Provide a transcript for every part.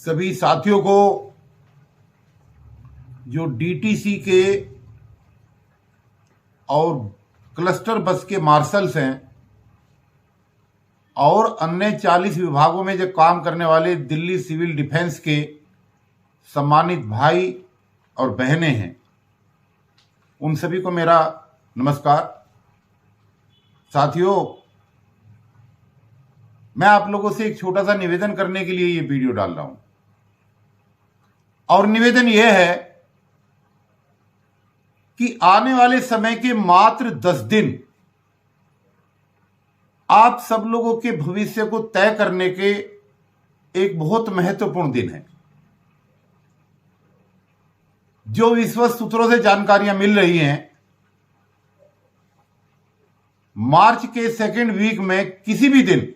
सभी साथियों को जो डीटीसी के और क्लस्टर बस के मार्शल्स हैं और अन्य 40 विभागों में जो काम करने वाले दिल्ली सिविल डिफेंस के सम्मानित भाई और बहनें हैं, उन सभी को मेरा नमस्कार। साथियों, मैं आप लोगों से एक छोटा सा निवेदन करने के लिए ये वीडियो डाल रहा हूं और निवेदन यह है कि आने वाले समय के मात्र 10 दिन आप सब लोगों के भविष्य को तय करने के एक बहुत महत्वपूर्ण दिन है। जो विश्वस्त सूत्रों से जानकारियां मिल रही हैं, मार्च के सेकेंड वीक में किसी भी दिन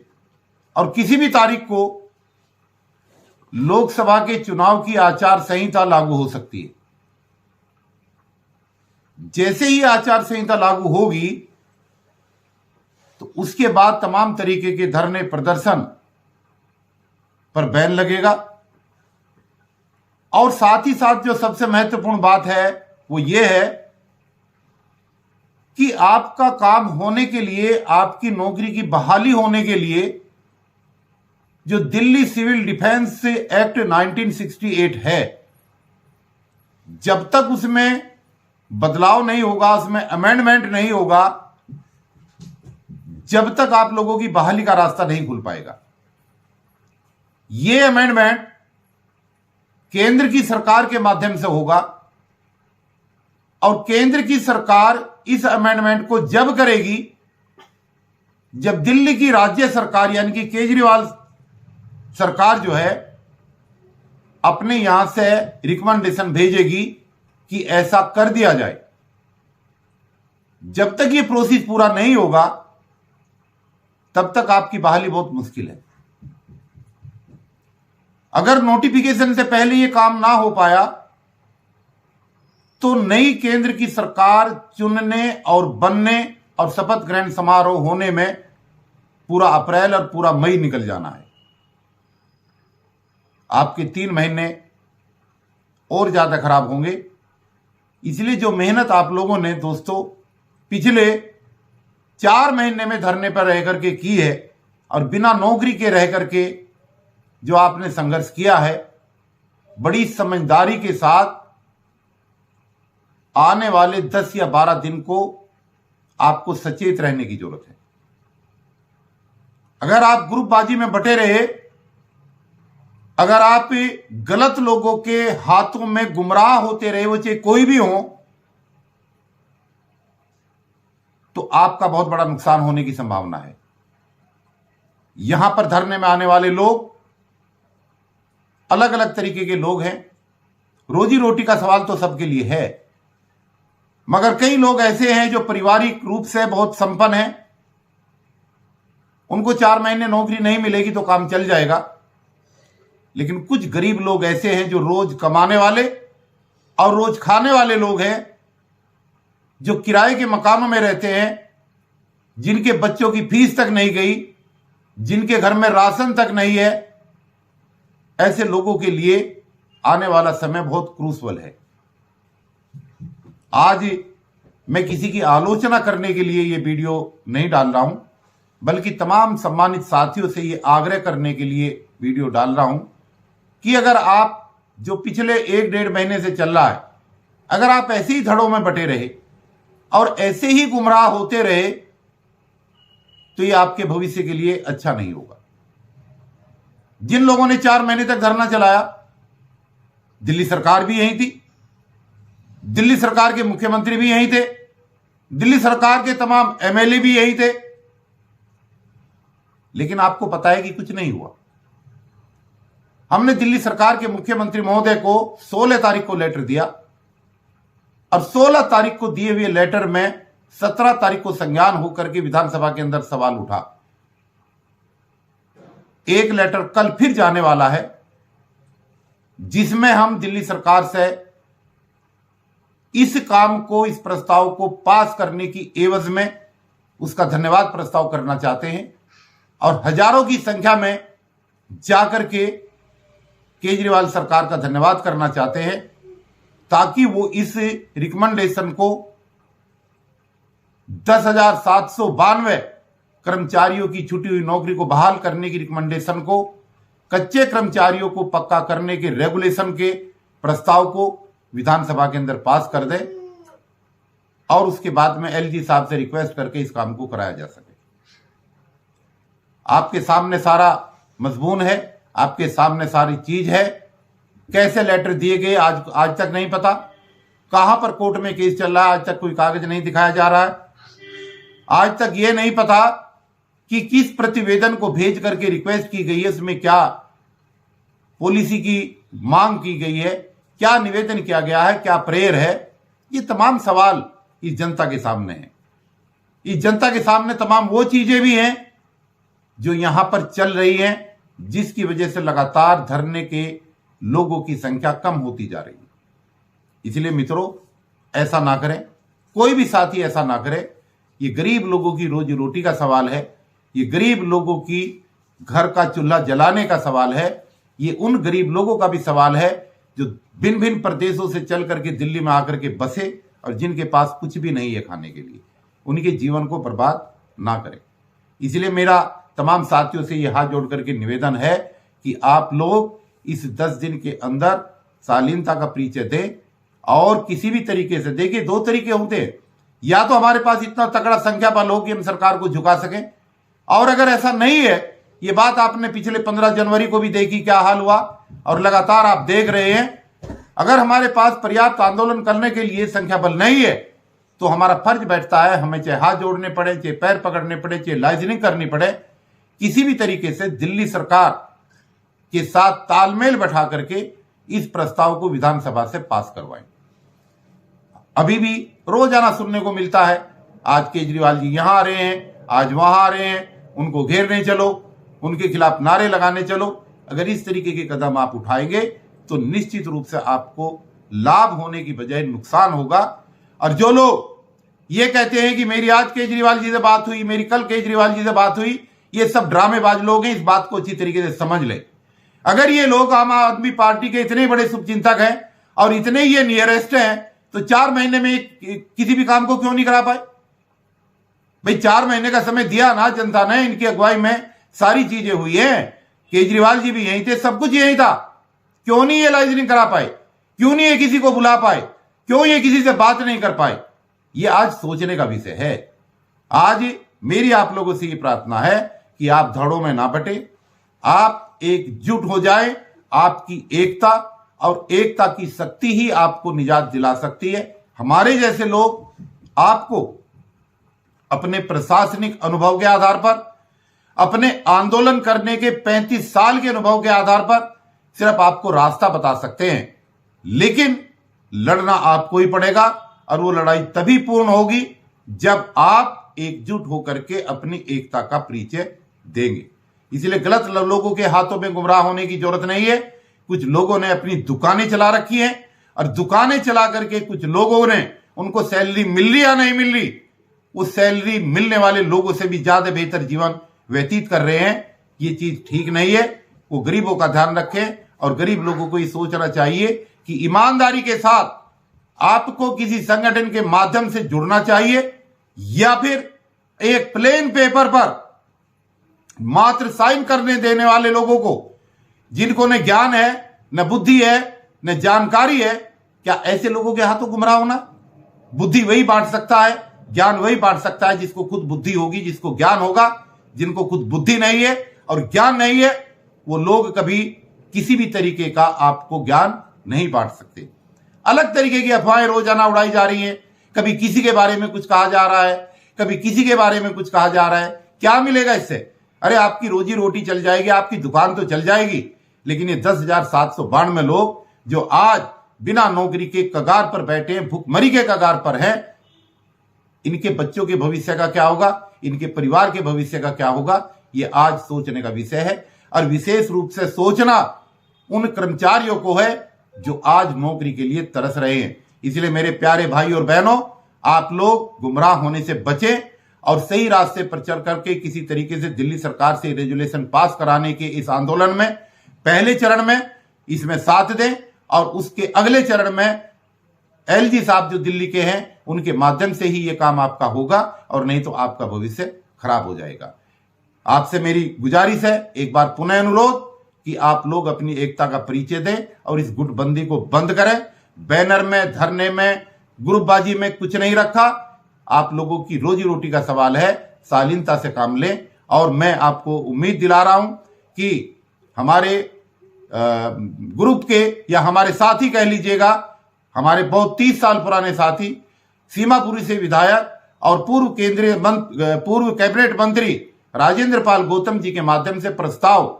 और किसी भी तारीख को लोकसभा के चुनाव की आचार संहिता लागू हो सकती है। जैसे ही आचार संहिता लागू होगी तो उसके बाद तमाम तरीके के धरने प्रदर्शन पर बैन लगेगा और साथ ही साथ जो सबसे महत्वपूर्ण बात है वो ये है कि आपका काम होने के लिए, आपकी नौकरी की बहाली होने के लिए जो दिल्ली सिविल डिफेंस एक्ट 1968 है, जब तक उसमें बदलाव नहीं होगा, उसमें अमेंडमेंट नहीं होगा, जब तक आप लोगों की बहाली का रास्ता नहीं खुल पाएगा। यह अमेंडमेंट केंद्र की सरकार के माध्यम से होगा और केंद्र की सरकार इस अमेंडमेंट को जब करेगी जब दिल्ली की राज्य सरकार यानी कि केजरीवाल सरकार जो है अपने यहां से रिकमेंडेशन भेजेगी कि ऐसा कर दिया जाए। जब तक ये प्रोसेस पूरा नहीं होगा तब तक आपकी बहाली बहुत मुश्किल है। अगर नोटिफिकेशन से पहले ये काम ना हो पाया तो नई केंद्र की सरकार चुनने और बनने और शपथ ग्रहण समारोह होने में पूरा अप्रैल और पूरा मई निकल जाना है। आपके 3 महीने और ज्यादा खराब होंगे। इसलिए जो मेहनत आप लोगों ने दोस्तों पिछले 4 महीने में धरने पर रह करके की है और बिना नौकरी के रह करके जो आपने संघर्ष किया है, बड़ी समझदारी के साथ आने वाले 10 या 12 दिन को आपको सचेत रहने की जरूरत है। अगर आप ग्रुपबाजी में बटे रहे, अगर आप गलत लोगों के हाथों में गुमराह होते रहे, वो चाहे कोई भी हो, तो आपका बहुत बड़ा नुकसान होने की संभावना है। यहां पर धरने में आने वाले लोग अलग अलग तरीके के लोग हैं। रोजी रोटी का सवाल तो सबके लिए है, मगर कई लोग ऐसे हैं जो पारिवारिक रूप से बहुत संपन्न हैं। उनको 4 महीने नौकरी नहीं मिलेगी तो काम चल जाएगा। लेकिन कुछ गरीब लोग ऐसे हैं जो रोज कमाने वाले और रोज खाने वाले लोग हैं, जो किराए के मकानों में रहते हैं, जिनके बच्चों की फीस तक नहीं गई, जिनके घर में राशन तक नहीं है। ऐसे लोगों के लिए आने वाला समय बहुत क्रूशल है। आज मैं किसी की आलोचना करने के लिए यह वीडियो नहीं डाल रहा हूं, बल्कि तमाम सम्मानित साथियों से यह आग्रह करने के लिए वीडियो डाल रहा हूं कि अगर आप जो पिछले 1-1.5 महीने से चल रहा है, अगर आप ऐसे ही धड़ों में बटे रहे और ऐसे ही गुमराह होते रहे तो ये आपके भविष्य के लिए अच्छा नहीं होगा। जिन लोगों ने 4 महीने तक धरना चलाया, दिल्ली सरकार भी यही थी, दिल्ली सरकार के मुख्यमंत्री भी यही थे, दिल्ली सरकार के तमाम एमएलए भी यही थे, लेकिन आपको पता है कि कुछ नहीं हुआ। हमने दिल्ली सरकार के मुख्यमंत्री महोदय को 16 तारीख को लेटर दिया और 16 तारीख को दिए हुए लेटर में 17 तारीख को संज्ञान होकर के विधानसभा के अंदर सवाल उठा। एक लेटर कल फिर जाने वाला है जिसमें हम दिल्ली सरकार से इस काम को, इस प्रस्ताव को पास करने की एवज में उसका धन्यवाद प्रस्ताव करना चाहते हैं और हजारों की संख्या में जाकर के केजरीवाल सरकार का धन्यवाद करना चाहते हैं, ताकि वो इस रिकमेंडेशन को 10,792 कर्मचारियों की छूटी हुई नौकरी को बहाल करने की रिकमेंडेशन को, कच्चे कर्मचारियों को पक्का करने के रेगुलेशन के प्रस्ताव को विधानसभा के अंदर पास कर दे और उसके बाद में एलजी साहब से रिक्वेस्ट करके इस काम को कराया जा सके। आपके सामने सारा मजमून है, आपके सामने सारी चीज है। कैसे लेटर दिए गए आज तक नहीं पता, कहां पर कोर्ट में केस चल रहा है आज तक कोई कागज नहीं दिखाया जा रहा है। आज तक यह नहीं पता कि किस प्रतिवेदन को भेज करके रिक्वेस्ट की गई है, उसमें क्या पॉलिसी की मांग की गई है, क्या निवेदन किया गया है, क्या प्रेयर है। ये तमाम सवाल इस जनता के सामने हैं। इस जनता के सामने तमाम वो चीजें भी हैं जो यहां पर चल रही हैं, जिसकी वजह से लगातार धरने के लोगों की संख्या कम होती जा रही है। इसलिए मित्रों, ऐसा ना करें, कोई भी साथी ऐसा ना करे। ये गरीब लोगों की रोजी रोटी का सवाल है, ये गरीब लोगों की घर का चूल्हा जलाने का सवाल है, ये उन गरीब लोगों का भी सवाल है जो भिन्न भिन्न प्रदेशों से चल करके दिल्ली में आकर के बसे और जिनके पास कुछ भी नहीं है खाने के लिए। उनके जीवन को बर्बाद ना करें। इसलिए मेरा तमाम साथियों से यह हाथ जोड़ करके निवेदन है कि आप लोग इस 10 दिन के अंदर शालीनता का परिचय दें और किसी भी तरीके से, देखिए 2 तरीके होते हैं, या तो हमारे पास इतना तगड़ा संख्या बल हो कि हम सरकार को झुका सकें, और अगर ऐसा नहीं है, ये बात आपने पिछले 15 जनवरी को भी देखी क्या हाल हुआ और लगातार आप देख रहे हैं। अगर हमारे पास पर्याप्त आंदोलन करने के लिए संख्या बल नहीं है तो हमारा फर्ज बैठता है, हमें चाहे हाथ जोड़ने पड़े, चाहे पैर पकड़ने पड़े, चाहे लाइजनिंग करनी पड़े, किसी भी तरीके से दिल्ली सरकार के साथ तालमेल बैठा करके इस प्रस्ताव को विधानसभा से पास करवाएं। अभी भी रोजाना सुनने को मिलता है, आज केजरीवाल जी यहां आ रहे हैं, आज वहां आ रहे हैं, उनको घेरने चलो, उनके खिलाफ नारे लगाने चलो। अगर इस तरीके के कदम आप उठाएंगे तो निश्चित रूप से आपको लाभ होने की बजाय नुकसान होगा। और जो लोग ये कहते हैं कि मेरी आज केजरीवाल जी से बात हुई, मेरी कल केजरीवाल जी से बात हुई, ये सब ड्रामेबाज लोग हैं। इस बात को अच्छी तरीके से समझ ले। अगर ये लोग आम आदमी पार्टी के इतने बड़े शुभचिंतक हैं और इतने ये नियरेस्ट हैं तो 4 महीने में किसी भी काम को क्यों नहीं करा पाए? भाई 4 महीने का समय दिया ना जनता ने, इनकी अगुवाई में सारी चीजें हुई हैं, केजरीवाल जी भी यहीं थे, सब कुछ यहीं था, क्यों नहीं ये लाइजनिंग करा पाए? क्यों नहीं ये किसी को बुला पाए? क्यों ये किसी से बात नहीं कर पाए? ये आज सोचने का विषय है। आज मेरी आप लोगों से ये प्रार्थना है कि आप धड़ों में ना बटे, आप एकजुट हो जाए। आपकी एकता और एकता की शक्ति ही आपको निजात दिला सकती है। हमारे जैसे लोग आपको अपने प्रशासनिक अनुभव के आधार पर, अपने आंदोलन करने के 35 साल के अनुभव के आधार पर सिर्फ आपको रास्ता बता सकते हैं, लेकिन लड़ना आपको ही पड़ेगा और वो लड़ाई तभी पूर्ण होगी जब आप एकजुट होकर के अपनी एकता का परिचय देंगे। इसलिए गलत लोगों के हाथों में गुमराह होने की जरूरत नहीं है। कुछ लोगों ने अपनी दुकानें चला रखी हैं और दुकानें चला करके कुछ लोगों ने, उनको सैलरी मिल रही या नहीं मिल रही, उस सैलरी मिलने वाले लोगों से भी ज्यादा बेहतर जीवन व्यतीत कर रहे हैं। ये चीज ठीक नहीं है। वो गरीबों का ध्यान रखें और गरीब लोगों को ये सोचना चाहिए कि ईमानदारी के साथ आपको किसी संगठन के माध्यम से जुड़ना चाहिए या फिर एक प्लेन पेपर पर मात्र साइन करने देने वाले लोगों को, जिनको न ज्ञान है, न बुद्धि है, न जानकारी है, क्या ऐसे लोगों के हाथों गुमराह होना? बुद्धि वही बांट सकता है, ज्ञान वही बांट सकता है जिसको खुद बुद्धि होगी, जिसको ज्ञान होगा। जिनको खुद बुद्धि नहीं है और ज्ञान नहीं है, वो लोग कभी किसी भी तरीके का आपको ज्ञान नहीं बांट सकते। अलग तरीके की अफवाहें रोजाना उड़ाई जा रही हैं। कभी किसी के बारे में कुछ कहा जा रहा है, कभी किसी के बारे में कुछ कहा जा रहा है। क्या मिलेगा इससे? अरे आपकी रोजी रोटी चल जाएगी, आपकी दुकान तो चल जाएगी, लेकिन ये 10,792 लोग जो आज बिना नौकरी के कगार पर बैठे हैं, भूखमरी के कगार पर हैं, इनके बच्चों के भविष्य का क्या होगा, इनके परिवार के भविष्य का क्या होगा, ये आज सोचने का विषय है। और विशेष रूप से सोचना उन कर्मचारियों को है जो आज नौकरी के लिए तरस रहे हैं। इसलिए मेरे प्यारे भाई और बहनों, आप लोग गुमराह होने से बचें और सही रास्ते पर चल करके किसी तरीके से दिल्ली सरकार से रेजुलेशन पास कराने के इस आंदोलन में पहले चरण में इसमें साथ दें और उसके अगले चरण में एलजी साहब जो दिल्ली के हैं उनके माध्यम से ही ये काम आपका होगा, और नहीं तो आपका भविष्य खराब हो जाएगा। आपसे मेरी गुजारिश है, एक बार पुनः अनुरोध कि आप लोग अपनी एकता का परिचय दें और इस गुटबंदी को बंद करें। बैनर में, धरने में, ग्रुपबाजी में कुछ नहीं रखा। आप लोगों की रोजी रोटी का सवाल है, शालीनता से काम लें। और मैं आपको उम्मीद दिला रहा हूं कि हमारे ग्रुप के या हमारे साथी कह लीजिएगा, हमारे बहुत 30 साल पुराने साथी, सीमापुरी से विधायक और पूर्व कैबिनेट मंत्री राजेंद्र पाल गौतम जी के माध्यम से प्रस्ताव,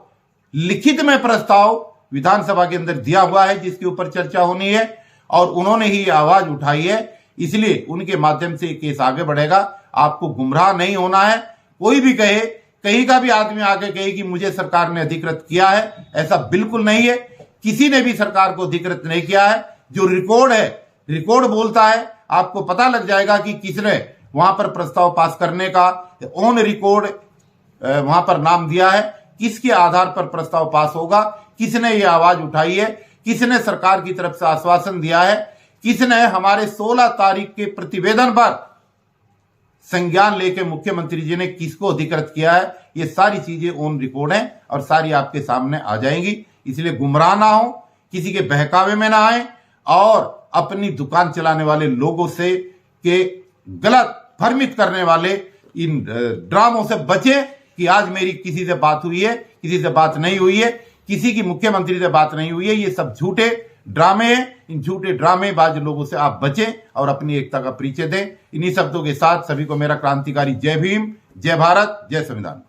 लिखित में प्रस्ताव विधानसभा के अंदर दिया हुआ है जिसके ऊपर चर्चा होनी है, और उन्होंने ही आवाज उठाई है, इसलिए उनके माध्यम से केस आगे बढ़ेगा। आपको गुमराह नहीं होना है। कोई भी कहे, कहीं का भी आदमी आगे कहे कि मुझे सरकार ने अधिकृत किया है, ऐसा बिल्कुल नहीं है। किसी ने भी सरकार को अधिकृत नहीं किया है। जो रिकॉर्ड है, रिकॉर्ड बोलता है, आपको पता लग जाएगा कि किसने वहां पर प्रस्ताव पास करने का ऑन रिकॉर्ड वहां पर नाम दिया है, किसके आधार पर प्रस्ताव पास होगा, किसने ये आवाज उठाई है, किसने सरकार की तरफ से आश्वासन दिया है, किसने हमारे 16 तारीख के प्रतिवेदन पर संज्ञान लेके मुख्यमंत्री जी ने किसको अधिकृत किया है। ये सारी चीजें ऑन रिकॉर्ड हैं और सारी आपके सामने आ जाएंगी। इसलिए गुमराह ना हो, किसी के बहकावे में ना आए, और अपनी दुकान चलाने वाले लोगों से के गलत भ्रमित करने वाले इन ड्रामों से बचे कि आज मेरी किसी से बात हुई है, किसी से बात नहीं हुई है, किसी की मुख्यमंत्री से बात नहीं हुई है। ये सब झूठे ड्रामे हैं। इन झूठे ड्रामेबाज लोगों से आप बचें और अपनी एकता का परिचय दें। इन्हीं शब्दों के साथ सभी को मेरा क्रांतिकारी जय भीम, जय भारत, जय संविधान।